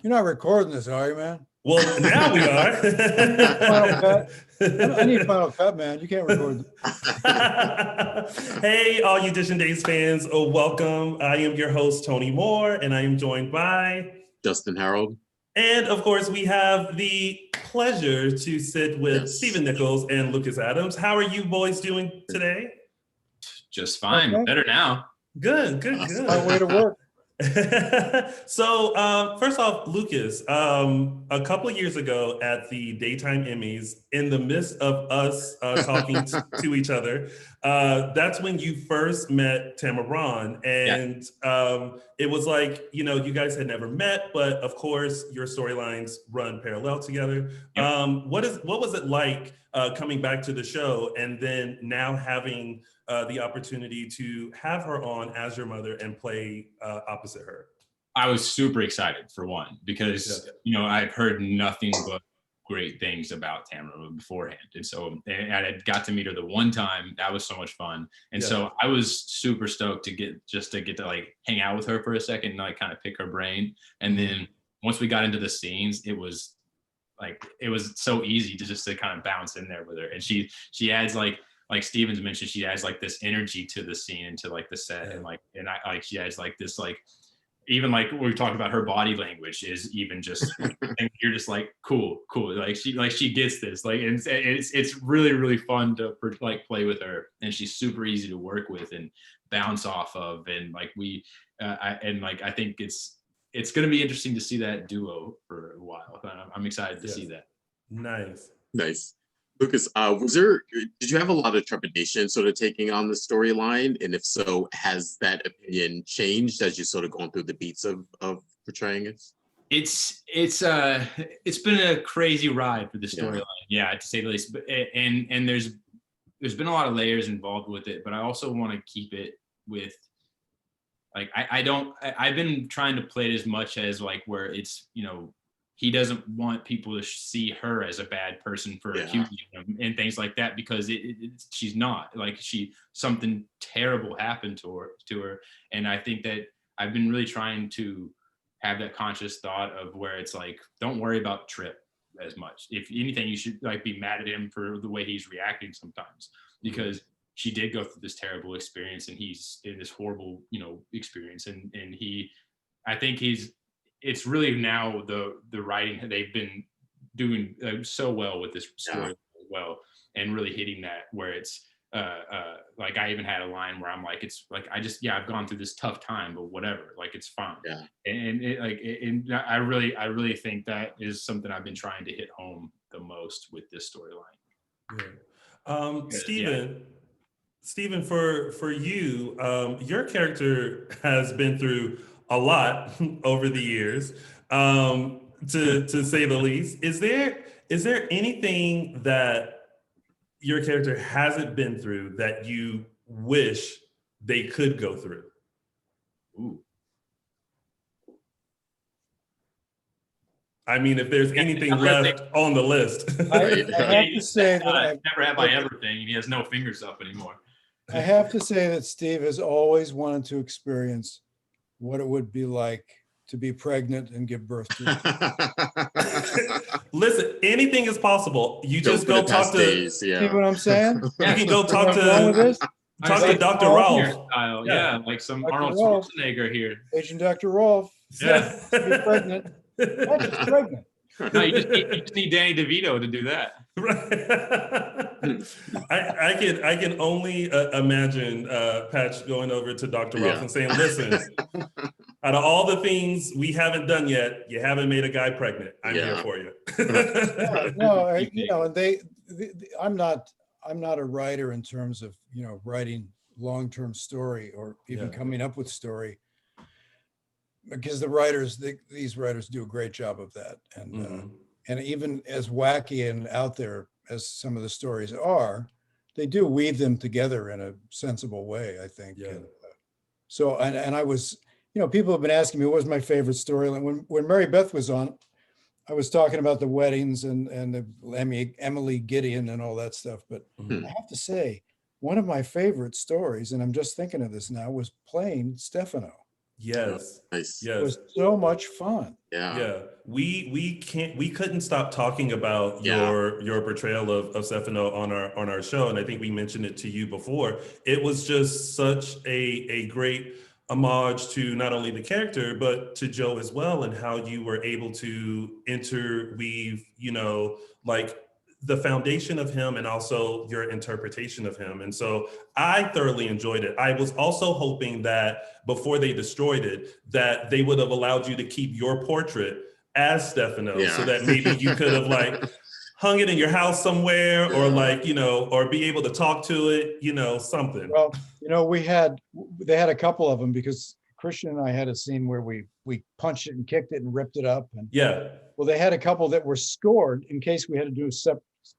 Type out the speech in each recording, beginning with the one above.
You're not recording this, are you, man? Well, now we are. Final cut. I need final cut, man. You can't record. Hey, all you Dishin Days fans, welcome. I am your host, Tony Moore, and I am joined by Justin Harold. And of course, we have the pleasure to sit with Stephen Nichols and Lucas Adams. How are you boys doing today? Just fine. Okay. Better now. Good. My way to work. So first off, Lucas, a couple of years ago at the Daytime Emmys, in the midst of us talking to each other, that's when you first met Tamaran. And it was like, you guys had never met, but of course your storylines run parallel together. Yep. What was it like coming back to the show and then now having the opportunity to have her on as your mother and play opposite her? I was super excited for one, because, I've heard nothing but great things about Tamara beforehand. And so I got to meet her the one time. That was so much fun. And so I was super stoked to get to like hang out with her for a second and like kind of pick her brain. And then once we got into the scenes, it was so easy to kind of bounce in there with her. And she adds like Steven's mentioned, she adds like this energy to the scene and to like the set. And she adds like this, like, even like we talked about, her body language is even just, and you're just like, cool. Like she gets this, like, and it's really, really fun to like play with her. And she's super easy to work with and bounce off of. And like I think it's going to be interesting to see that duo for a while. I'm excited to see that. Nice. Lucas, did you have a lot of trepidation sort of taking on the storyline? And if so, has that opinion changed as you sort of gone through the beats of portraying it? It's been a crazy ride for the storyline, to say the least. But and there's been a lot of layers involved with it, but I also want to keep it with, like, I've been trying to play it as much as like where it's, he doesn't want people to see her as a bad person for accusing him and things like that, because she's not. Like, something terrible happened to her. And I think that I've been really trying to have that conscious thought of where it's like, don't worry about Tripp as much. If anything, you should like be mad at him for the way he's reacting sometimes, because she did go through this terrible experience and he's in this horrible, experience. And I think it's really now the writing, they've been doing so well with this story as well, and really hitting that where it's like, I even had a line where I'm like, it's like, I've gone through this tough time, but whatever, like, it's fine. And I really think that is something I've been trying to hit home the most with this storyline. Stephen, for you, your character has been through a lot over the years, to say the least. Is there anything that your character hasn't been through that you wish they could go through? Ooh. I mean, if there's anything left on the list. I have to say that never have I ever thing. He has no fingers up anymore. I have to say that Steve has always wanted to experience what it would be like to be pregnant and give birth to. Listen, anything is possible. You just go talk to. See what I'm saying? You can go talk to Dr. Ralph. Like some Dr. Arnold Rolf. Schwarzenegger here. Agent Dr. Rolf. Yeah. Be pregnant. Not just pregnant. No, you just need Danny DeVito to do that. I can only imagine Patch going over to Dr. Ross and saying, "Listen, out of all the things we haven't done yet, you haven't made a guy pregnant. I'm here for you." I'm not a writer in terms of writing long-term story or even coming up with story, because these writers do a great job of that. And even as wacky and out there as some of the stories are, they do weave them together in a sensible way, I think. And I was, people have been asking me what was my favorite storyline. When Mary Beth was on, I was talking about the weddings and the Emily Gideon and all that stuff. But I have to say, one of my favorite stories, and I'm just thinking of this now, was playing Stefano. Yes. Nice. It Yes. was so much fun. Yeah. We couldn't stop talking about your portrayal of Stefano on our show, and I think we mentioned it to you before. It was just such a great homage to not only the character but to Joe as well, and how you were able to interweave, like the foundation of him and also your interpretation of him. And so I thoroughly enjoyed it. I was also hoping that before they destroyed it, that they would have allowed you to keep your portrait as Stefano, so that maybe you could have like hung it in your house somewhere, or like, or be able to talk to it, something. Well, they had a couple of them, because Christian and I had a scene where we punched it and kicked it and ripped it up. And well, they had a couple that were scored in case we had to do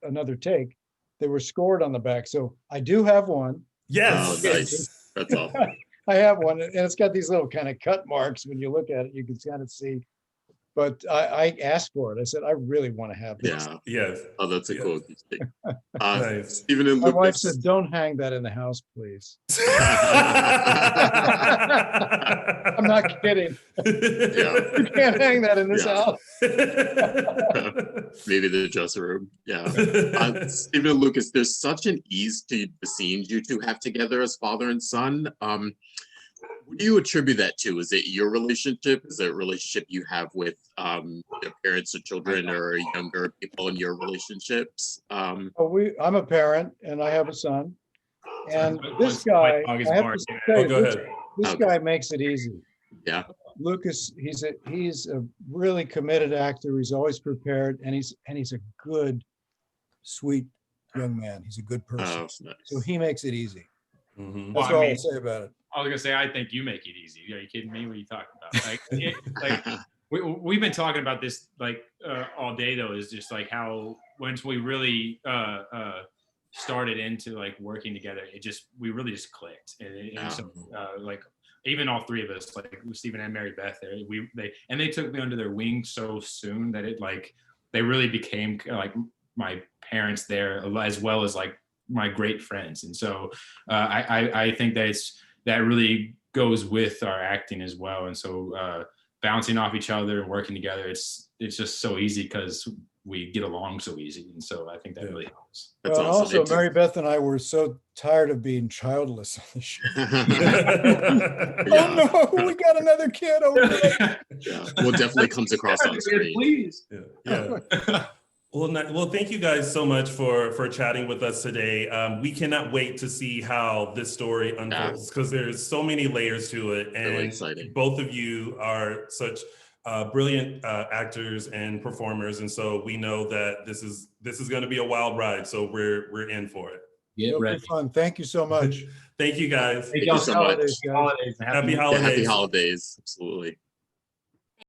another take. They were scored on the back. So I do have one. Yes. Oh, nice. That's awesome. I have one, and it's got these little kind of cut marks. When you look at it, you can kind of see. But I asked for it. I said, I really want to have this. Yeah. Yes. Oh, that's a cool thing. Nice. Stephen and My Lucas. wife said, don't hang that in the house, please. I'm not kidding. You can't hang that in this house. Maybe the dressing room. Yeah. Stephen and Lucas, there's such an ease to the scenes you two have together as father and son. What do you attribute that to? Is it your relationship? Is it a relationship you have with your parents or children or younger people in your relationships? I'm a parent and I have a son. And this guy, I have to say, this guy makes it easy. Yeah. Lucas, he's a really committed actor. He's always prepared, and he's a good, sweet young man. He's a good person. Oh, nice. So he makes it easy. Mm-hmm. That's all I'll say about it. I was gonna say, I think you make it easy. Are you kidding me? What are you talking about? We've been talking about this all day, though. Is just like how once we really started into like working together, we really just clicked. And so even all three of us, like Stephen and Mary Beth, they took me under their wing so soon that they really became like my parents there, as well as like my great friends. And so I think that really goes with our acting as well. And so bouncing off each other and working together, it's just so easy because we get along so easy. And so I think that really helps. That's well, awesome. Also, Mary Beth and I were so tired of being childless on the show. Oh no, we got another kid over there. Yeah. Well, definitely comes across on screen. Please. Yeah. Well, thank you guys so much for chatting with us today. We cannot wait to see how this story unfolds, because there's so many layers to it, and really exciting. Both of you are such brilliant actors and performers, and so we know that this is going to be a wild ride. So we're in for it. It'll be fun. Thank you so much. Thank you guys. Thank you so much. Happy holidays. Happy holidays. Absolutely.